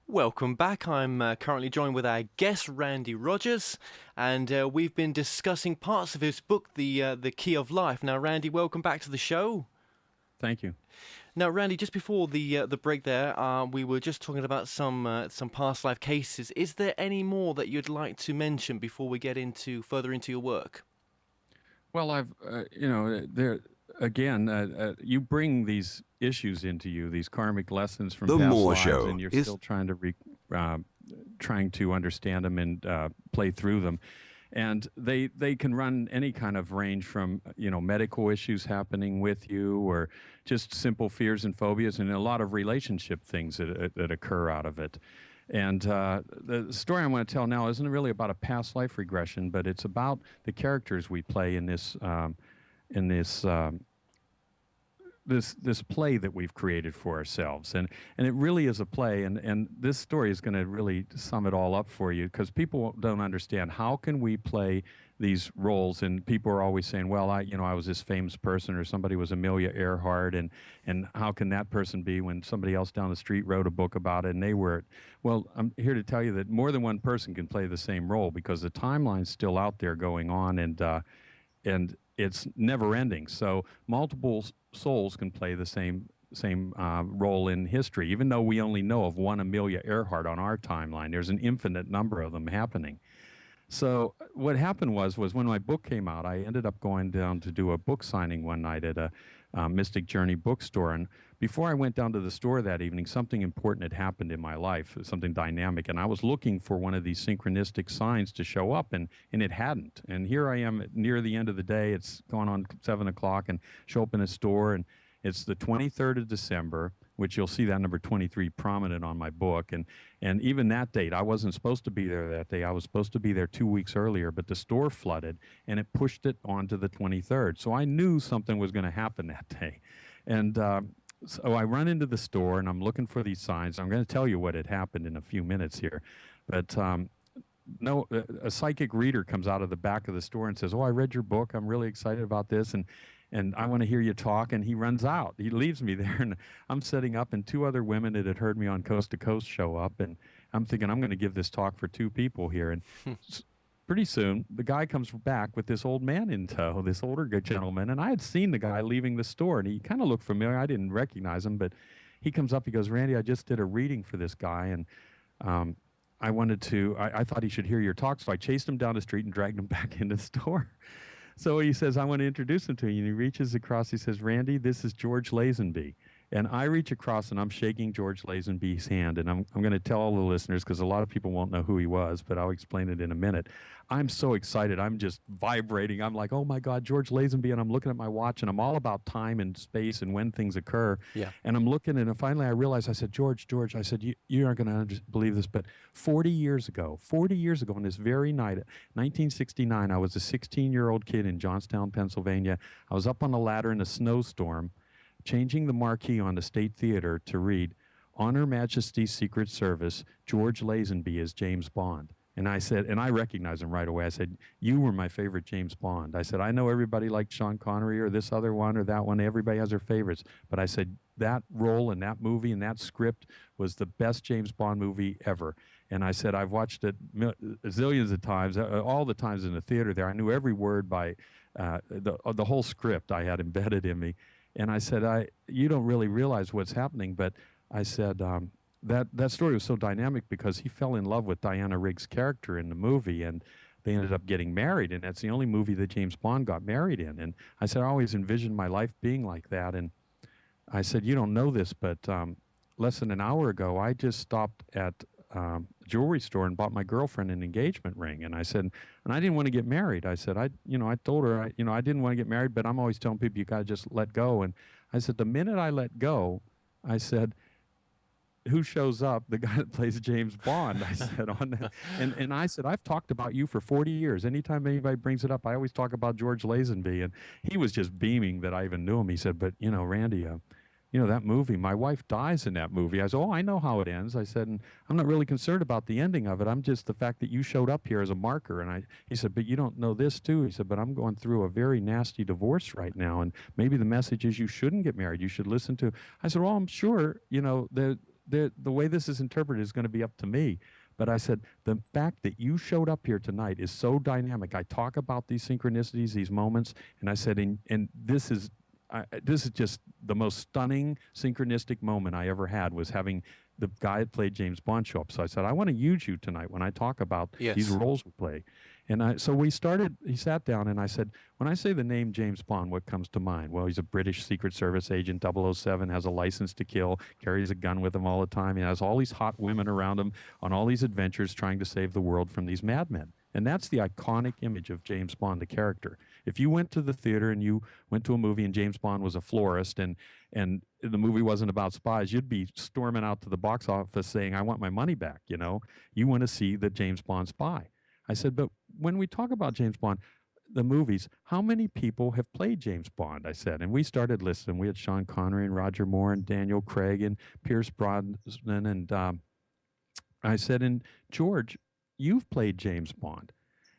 Welcome back. I'm currently joined with our guest, Randy Rogers, and we've been discussing parts of his book, The Key of Life. Now, Randy, welcome back to the show. Thank you. Now, Randy, just before the break there, we were just talking about some past life cases. Is there any more that you'd like to mention before we get further into your work? Well, I've, you bring these issues into you, these karmic lessons from The past Moore lives, Show and you're is still trying to understand them and play through them. And they can run any kind of range from, medical issues happening with you, or just simple fears and phobias, and a lot of relationship things that occur out of it. And the story I want to tell now isn't really about a past life regression, but it's about the characters we play in this this play that we've created for ourselves, and it really is a play, and this story is going to really sum it all up for you, because people don't understand how can we play these roles, and people are always saying, well, I was this famous person, or somebody was Amelia Earhart, and how can that person be when somebody else down the street wrote a book about it and they were it? Well, I'm here to tell you that more than one person can play the same role, because the timeline's still out there going on, and it's never ending. So multiple souls can play the same role in history, even though we only know of one Amelia Earhart on our timeline. There's an infinite number of them happening. So what happened was when my book came out, I ended up going down to do a book signing one night at a Mystic Journey bookstore. And before I went down to the store that evening, something important had happened in my life, something dynamic. And I was looking for one of these synchronistic signs to show up, and it hadn't. And here I am near the end of the day. It's going on 7 o'clock, and show up in a store, and it's the 23rd of December, which you'll see that number 23 prominent on my book. And even that date, I wasn't supposed to be there that day. I was supposed to be there 2 weeks earlier, but the store flooded, and it pushed it on to the 23rd. So I knew something was going to happen that day. And so I run into the store, and I'm looking for these signs. I'm going to tell you what had happened in a few minutes here. But no, a psychic reader comes out of the back of the store and says, oh, I read your book. I'm really excited about this. And I want to hear you talk. And he runs out. He leaves me there, and I'm setting up, and 2 other women that had heard me on Coast to Coast show up, and I'm thinking I'm going to give this talk for 2 people here. And pretty soon, the guy comes back with this old man in tow, this older good gentleman, and I had seen the guy leaving the store, and he kind of looked familiar. I didn't recognize him, but he comes up, he goes, Randy, I just did a reading for this guy, and I thought he should hear your talk, so I chased him down the street and dragged him back into the store. So he says, I want to introduce him to you. And he reaches across. He says, Randy, this is George Lazenby. And I reach across, and I'm shaking George Lazenby's hand. And I'm going to tell all the listeners, because a lot of people won't know who he was, but I'll explain it in a minute. I'm so excited. I'm just vibrating. I'm like, oh, my God, George Lazenby. And I'm looking at my watch, and I'm all about time and space and when things occur. Yeah. And I'm looking, and finally I realized, I said, George, I said, you aren't going to believe this, but 40 years ago on this very night, 1969, I was a 16-year-old kid in Johnstown, Pennsylvania. I was up on a ladder in a snowstorm, changing the marquee on the State Theater to read, On Her Majesty's Secret Service, George Lazenby as James Bond. And I said, and I recognized him right away. I said, you were my favorite James Bond. I said, I know everybody liked Sean Connery or this other one or that one. Everybody has their favorites. But I said, that role in that movie and that script was the best James Bond movie ever. And I said, I've watched it zillions of times, all the times in the theater there. I knew every word by the whole script I had embedded in me. And I said, you don't really realize what's happening, but I said, that story was so dynamic because he fell in love with Diana Rigg's character in the movie, and they ended up getting married, and that's the only movie that James Bond got married in. And I said, I always envisioned my life being like that. And I said, you don't know this, but less than an hour ago, I just stopped at a jewelry store and bought my girlfriend an engagement ring. And I said, and I didn't want to get married. I said, I told her, I didn't want to get married, but I'm always telling people you got to just let go. And I said, the minute I let go, I said, who shows up? The guy that plays James Bond. I said on that, and I said, I've talked about you for 40 years. Anytime anybody brings it up, I always talk about George Lazenby. And he was just beaming that I even knew him. He said, but Randy, that movie, my wife dies in that movie. I said, oh, I know how it ends. I said, and I'm not really concerned about the ending of it. I'm just the fact that you showed up here as a marker. And he said, but you don't know this too. He said, but I'm going through a very nasty divorce right now. And maybe the message is you shouldn't get married. You should listen to. I said, well, I'm sure, the way this is interpreted is going to be up to me. But I said, the fact that you showed up here tonight is so dynamic. I talk about these synchronicities, these moments, and I said, and this is just the most stunning synchronistic moment I ever had, was having the guy that played James Bond show up. So I said, I want to use you tonight when I talk about these roles we play. And so he sat down, and I said, when I say the name James Bond, what comes to mind? Well, he's a British Secret Service agent, 007, has a license to kill, carries a gun with him all the time. He has all these hot women around him on all these adventures trying to save the world from these madmen. And that's the iconic image of James Bond, the character. If you went to the theater and you went to a movie and James Bond was a florist and the movie wasn't about spies, you'd be storming out to the box office saying, I want my money back, You want to see the James Bond spy. I said, but when we talk about James Bond, the movies, how many people have played James Bond? I said, and we started listening. We had Sean Connery and Roger Moore and Daniel Craig and Pierce Brosnan. And I said, and George, you've played James Bond.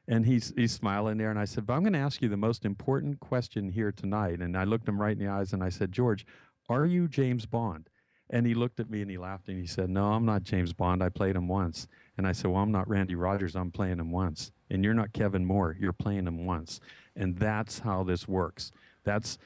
And he's smiling there. And I said, but I'm going to ask you the most important question here tonight. And I looked him right in the eyes and I said, George, are you James Bond? And he looked at me and he laughed and he said, no, I'm not James Bond. I played him once. And I said, well, I'm not Randy Rogers. I'm playing him once. And you're not Kevin Moore. You're playing him once. And that's how this works. That's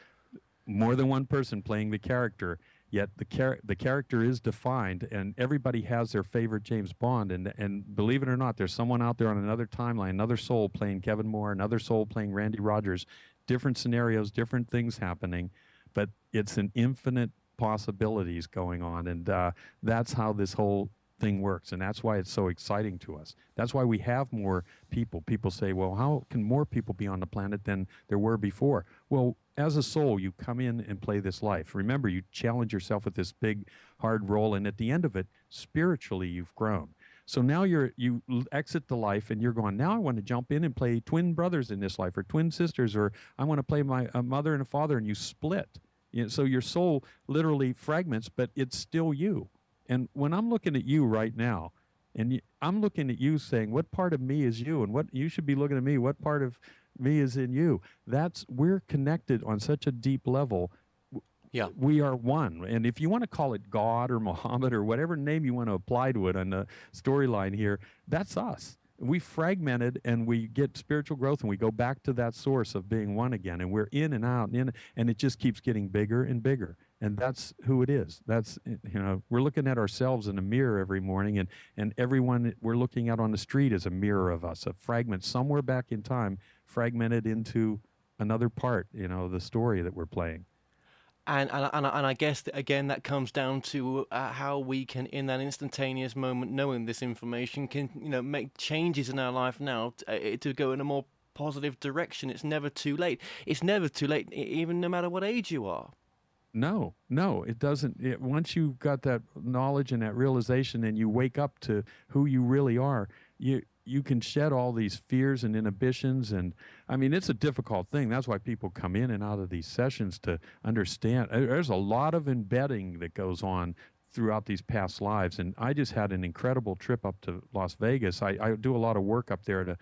more than one person playing the character, yet the character is defined, and everybody has their favorite James Bond. And believe it or not, there's someone out there on another timeline, another soul playing Kevin Moore, another soul playing Randy Rogers, different scenarios, different things happening, but it's an infinite possibilities going on, and that's how this whole thing works, and that's why it's so exciting to us. That's why we have more people. People say, well, how can more people be on the planet than there were before? Well, as a soul, you come in and play this life. Remember, you challenge yourself with this big, hard role, and at the end of it, spiritually, you've grown. So now you exit the life, and you're going, now I want to jump in and play twin brothers in this life, or twin sisters, or I want to play a mother and a father, and you split. So your soul literally fragments, but it's still you. And when I'm looking at you right now, and I'm looking at you saying, what part of me is you? And what you should be looking at me, what part of me is in you? We're connected on such a deep level. Yeah. We are one. And if you want to call it God or Muhammad or whatever name you want to apply to it on the storyline here, that's us. We fragmented and we get spiritual growth and we go back to that source of being one again. And we're in and out and it just keeps getting bigger and bigger. And that's who it is. That's, we're looking at ourselves in a mirror every morning, and everyone we're looking at on the street is a mirror of us, a fragment somewhere back in time, fragmented into another part, the story that we're playing. And I guess that, again, that comes down to how we can, in that instantaneous moment, knowing this information, can make changes in our life now to go in a more positive direction. It's never too late. It's never too late, even no matter what age you are. No, it doesn't. Once you've got that knowledge and that realization, and you wake up to who you really are, you can shed all these fears and inhibitions. And I mean, it's a difficult thing. That's why people come in and out of these sessions to understand. There's a lot of embedding that goes on throughout these past lives. And I just had an incredible trip up to Las Vegas. I do a lot of work up there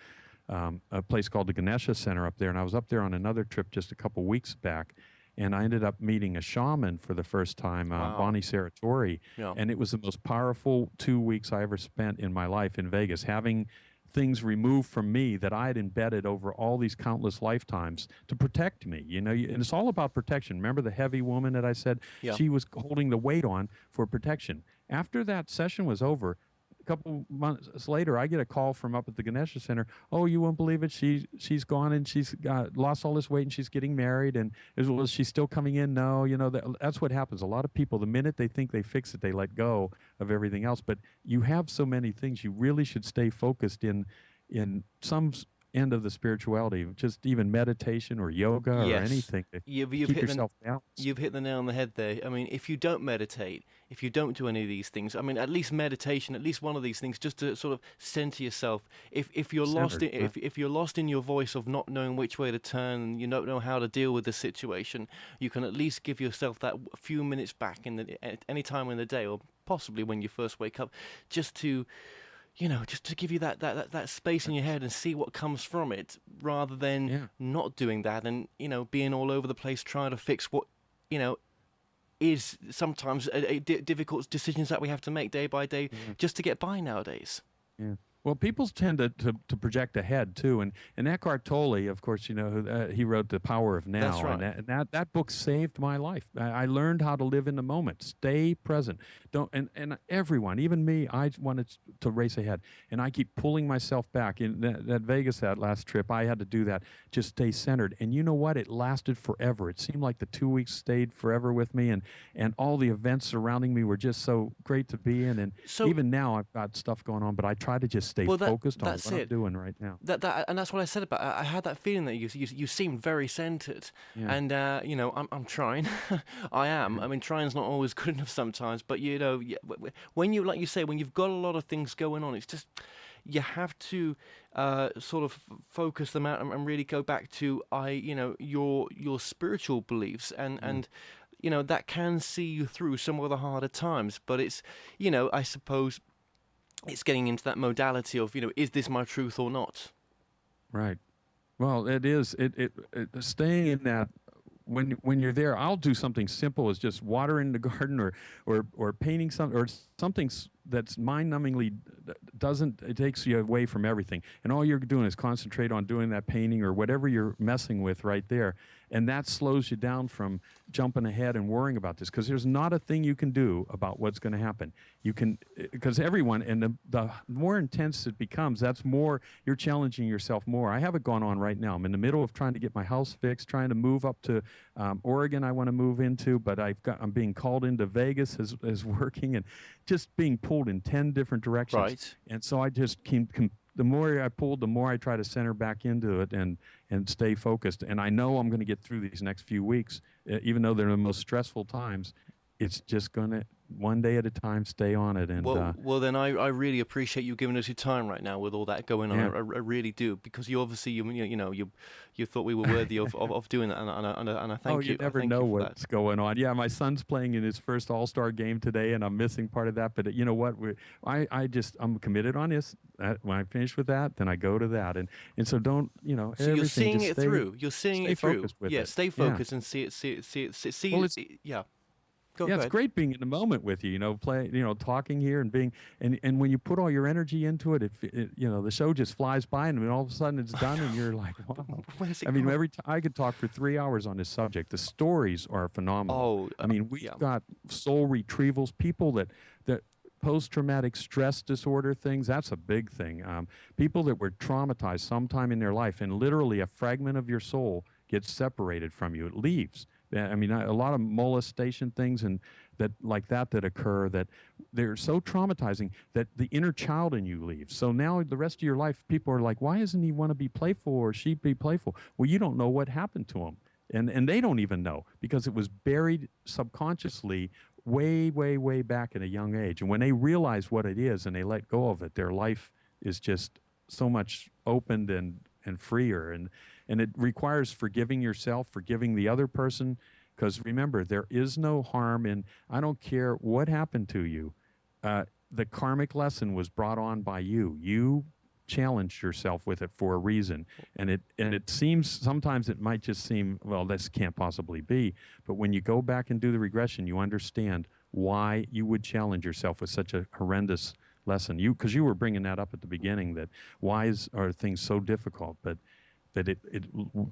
at a place called the Ganesha Center up there. And I was up there on another trip just a couple weeks back. And I ended up meeting a shaman for the first time, Wow. Bonnie Saratori. Yeah. And it was the most powerful 2 weeks I ever spent in my life in Vegas, having things removed from me that I had embedded over all these countless lifetimes to protect me. And it's all about protection. Remember the heavy woman that I said? Yeah. She was holding the weight on for protection. After that session was over, a couple months later, I get a call from up at the Ganesha Center. Oh, you won't believe it. She's gone and she's lost all this weight and she's getting married. And was she still coming in? No, that's what happens. A lot of people, the minute they think they fix it, they let go of everything else. But you have so many things. You really should stay focused in some end of the spirituality, just even meditation or yoga or Yes. anything to You've keep hit yourself balanced. You've hit the nail on the head there. I mean, if you don't meditate, if you don't do any of these things, I mean, at least meditation, at least one of these things, just to sort of center yourself. If you're lost in, Centered, if you're lost in your voice of not knowing which way to turn, you don't know how to deal with the situation, you can at least give yourself that few minutes back at any time in the day, or possibly when you first wake up, just to give you that space in your head and see what comes from it, rather than not doing that and, being all over the place trying to fix what, is sometimes difficult decisions that we have to make day by day just to get by nowadays. Yeah. Well, people tend to project ahead too, and Eckhart Tolle, of course, he wrote The Power of Now. That's right. And that book saved my life. I learned how to live in the moment, stay present. And everyone, even me, I wanted to race ahead, and I keep pulling myself back. In that Vegas, that last trip, I had to do that, just stay centered. And you know what? It lasted forever. It seemed like the 2 weeks stayed forever with me, and all the events surrounding me were just so great to be in. And So- even now, I've got stuff going on, but I try to just stay focused on that's what it. I'm doing right now. And that's what I said about. I had that feeling that you seemed very centered, Yeah. and I'm trying. I am. I mean, trying's not always good enough sometimes, but when you, like you say, when you've got a lot of things going on, it's just you have to sort of focus them out and really go back to your spiritual beliefs and that can see you through some of the harder times. But it's I suppose it's getting into that modality of is this my truth or not? Right. Well, it is. It staying in that. When you're there, I'll do something simple as just watering the garden or painting something or something that's mind-numbingly it takes you away from everything. And all you're doing is concentrate on doing that painting or whatever you're messing with right there. And that slows you down from jumping ahead and worrying about this, because there's not a thing you can do about what's going to happen. You can, because everyone, and the more intense it becomes, that's more, you're challenging yourself more. I have it going on right now. I'm in the middle of trying to get my house fixed, trying to move up to Oregon I want to move into, but I'm being called into Vegas as working and just being pulled in 10 different directions. Right. And so I just the more I pulled, the more I try to center back into it and stay focused. And I know I'm going to get through these next few weeks, even though they're the most stressful times. It's just going to, one day at a time, stay on it. And well, then I really appreciate you giving us your time right now with all that going on. Yeah. I really do, because you obviously you thought we were worthy of doing that, and I thank you. You never know what's going on. Yeah, my son's playing in his first All-Star game today, and I'm missing part of that. But you know what? I'm committed on this. When I finish with that, then I go to that, and so don't So you're seeing it through. You're seeing it through. Yeah, stay focused and see it. Well, yeah. It's great being in the moment with you, talking here and being, and when you put all your energy into it, the show just flies by, and then all of a sudden it's done, and you're like, wow. I mean, every time I could talk for 3 hours on this subject. The stories are phenomenal. We've got soul retrievals, people that post-traumatic stress disorder things, that's a big thing. People that were traumatized sometime in their life, and literally a fragment of your soul gets separated from you. It leaves. I mean, a lot of molestation things and that occur, that they're so traumatizing that the inner child in you leaves. So now the rest of your life, people are like, why doesn't he want to be playful or she be playful? Well, you don't know what happened to him. And they don't even know, because it was buried subconsciously way, way, way back at a young age. And when they realize what it is and they let go of it, their life is just so much opened and freer. And it requires forgiving yourself, forgiving the other person, because remember, there is no harm in, I don't care what happened to you. The karmic lesson was brought on by you. You challenged yourself with it for a reason. And it seems, sometimes it might just seem, well, this can't possibly be. But when you go back and do the regression, you understand why you would challenge yourself with such a horrendous lesson. Because you were bringing that up at the beginning, that why are things so difficult? But it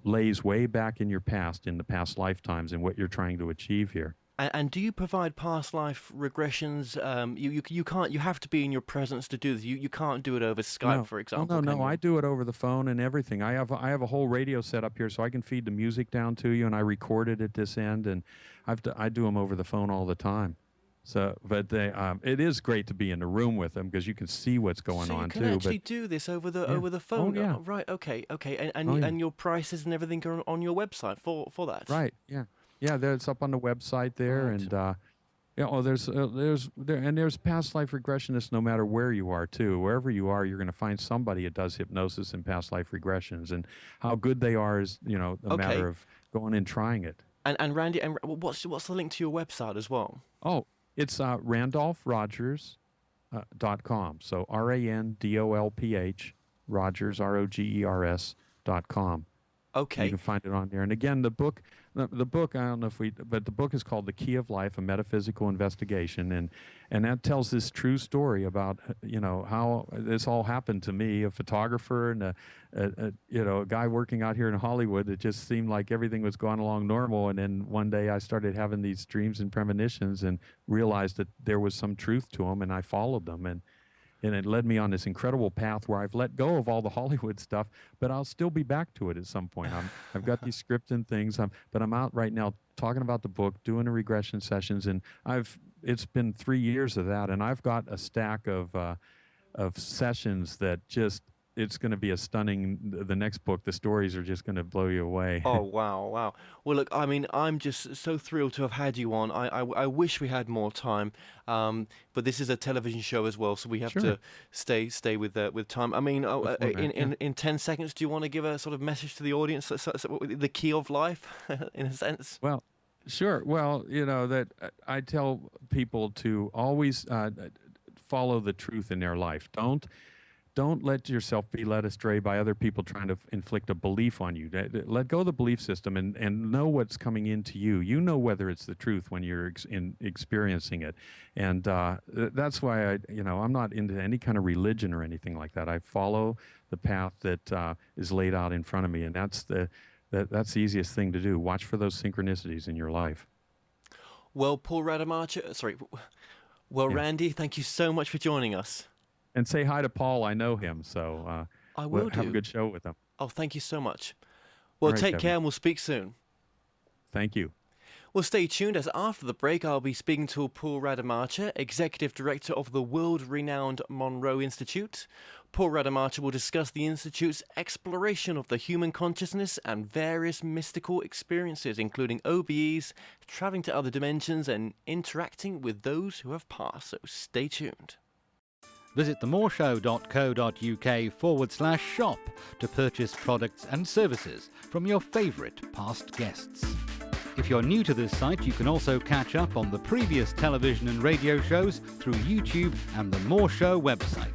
lays way back in your past, in the past lifetimes, and what you're trying to achieve here. And do you provide past life regressions? You can't. You have to be in your presence to do this. You can't do it over Skype, for example. No. I do it over the phone and everything. I have a whole radio set up here, so I can feed the music down to you, and I record it at this end, and I do them over the phone all the time. So, but it is great to be in the room with them, because you can see what's going on too. So you can actually do this over the phone. Oh, yeah. Right. Okay. And your prices and everything are on your website for that. Right. Yeah. Yeah. It's up on the website there, Right. and there's past life regressionists no matter where you are too. Wherever you are, you're going to find somebody that does hypnosis and past life regressions, and how good they are is a matter of going and trying it. And Randy, and what's the link to your website as well? Oh, it's RandolphRogers.com. So RANDOLPH Rogers ROGERS.com. Okay. You can find it on there. And again, the book, I don't know but the book is called The Key of Life: A Metaphysical Investigation, and that tells this true story about how this all happened to me, a photographer and a guy working out here in Hollywood. It just seemed like everything was going along normal, and then one day I started having these dreams and premonitions and realized that there was some truth to them, and I followed them, and it led me on this incredible path where I've let go of all the Hollywood stuff, but I'll still be back to it at some point. I've got these scripts and things, but I'm out right now talking about the book, doing the regression sessions, and it's been 3 years of that, and I've got a stack of sessions that just it's going to be a stunning. The next book, the stories are just going to blow you away. Oh, wow, wow. Well, look, I mean, I'm just so thrilled to have had you on. I wish we had more time, but this is a television show as well, so we have to stay with time. I mean, in 10 seconds, do you want to give a sort of message to the audience, the key of life, in a sense? Well, sure. Well, that I tell people to always follow the truth in their life. Don't let yourself be led astray by other people trying to inflict a belief on you. Let go of the belief system and know what's coming into you. You know whether it's the truth when you're experiencing it. And that's why I'm not into any kind of religion or anything like that. I follow the path that is laid out in front of me, and that's the easiest thing to do. Watch for those synchronicities in your life. Well, Paul Rademacher, Randy, thank you so much for joining us. And say hi to Paul. I know him, so I will have a good show with him. Oh, thank you so much. Well, take care, and we'll speak soon. Thank you. Well, stay tuned, as after the break, I'll be speaking to Paul Rademacher, Executive Director of the world-renowned Monroe Institute. Paul Rademacher will discuss the Institute's exploration of the human consciousness and various mystical experiences, including OBEs, traveling to other dimensions, and interacting with those who have passed. So stay tuned. Visit themoreshow.co.uk/shop to purchase products and services from your favourite past guests. If you're new to this site, you can also catch up on the previous television and radio shows through YouTube and the More Show website.